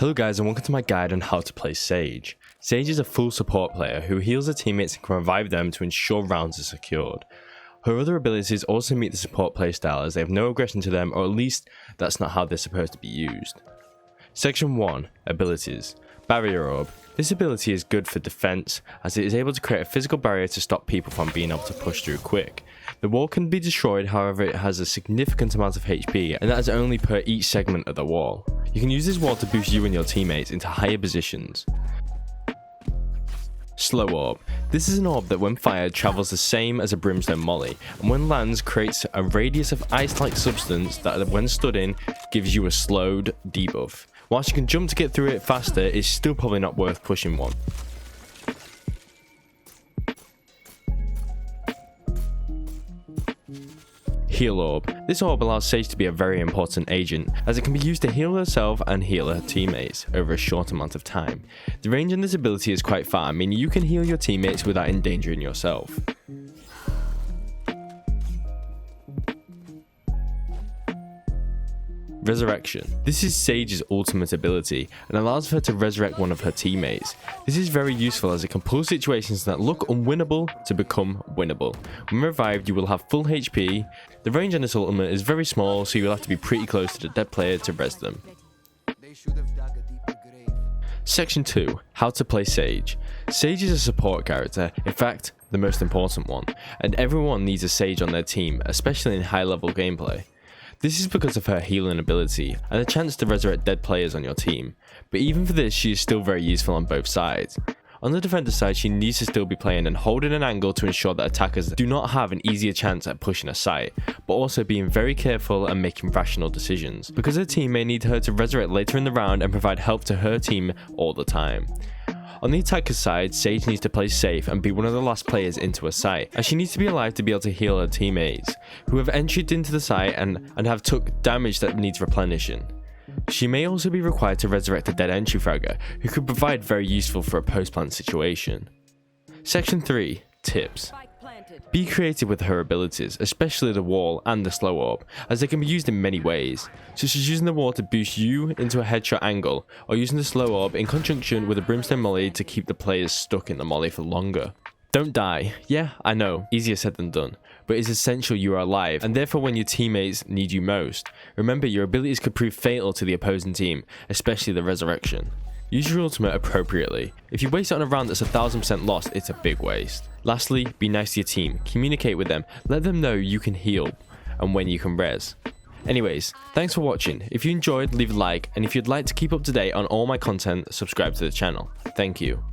Hello guys, and welcome to my guide on how to play Sage. Sage is a full support player who heals her teammates and can revive them to ensure rounds are secured. Her other abilities also meet the support playstyle as they have no aggression to them, or at least that's not how they're supposed to be used. Section 1. Abilities. Barrier Orb. This ability is good for defense as it is able to create a physical barrier to stop people from being able to push through quick. The wall can be destroyed, however it has a significant amount of HP, and that is only per each segment of the wall. You can use this wall to boost you and your teammates into higher positions. Slow Orb. This is an orb that when fired travels the same as a brimstone molly, and when lands creates a radius of ice-like substance that when stood in gives you a slowed debuff. Whilst you can jump to get through it faster, it's still probably not worth pushing one. Heal Orb. This orb allows Sage to be a very important agent, as it can be used to heal herself and heal her teammates over a short amount of time. The range on this ability is quite far, meaning you can heal your teammates without endangering yourself. Resurrection. This is Sage's ultimate ability and allows her to resurrect one of her teammates. This is very useful as it can pull situations that look unwinnable to become winnable. When revived, you will have full HP. The range on this ultimate is very small, so you will have to be pretty close to the dead player to res them. Section 2. How to play Sage. Sage is a support character, in fact, the most important one, and everyone needs a Sage on their team, especially in high level gameplay. This is because of her healing ability and the chance to resurrect dead players on your team, but even for this she is still very useful on both sides. On the defender side, she needs to still be playing and holding an angle to ensure that attackers do not have an easier chance at pushing a site, but also being very careful and making rational decisions, because her team may need her to resurrect later in the round and provide help to her team all the time. On the attacker's side, Sage needs to play safe and be one of the last players into a site, as she needs to be alive to be able to heal her teammates, who have entered into the site and have took damage that needs replenishing. She may also be required to resurrect a dead entry fragger, who could provide very useful for a post-plant situation. Section 3. Tips. Be creative with her abilities, especially the wall and the slow orb, as they can be used in many ways, such as using the wall to boost you into a headshot angle, or using the slow orb in conjunction with a brimstone molly to keep the players stuck in the molly for longer. Don't die. Yeah, I know, easier said than done, but it's essential you are alive, and therefore when your teammates need you most. Remember, your abilities could prove fatal to the opposing team, especially the resurrection. Use your ultimate appropriately. If you waste it on a round that's 1000% lost, it's a big waste. Lastly, be nice to your team, communicate with them, let them know you can heal and when you can res. Anyways, thanks for watching. If you enjoyed, leave a like, and if you'd like to keep up to date on all my content, subscribe to the channel. Thank you.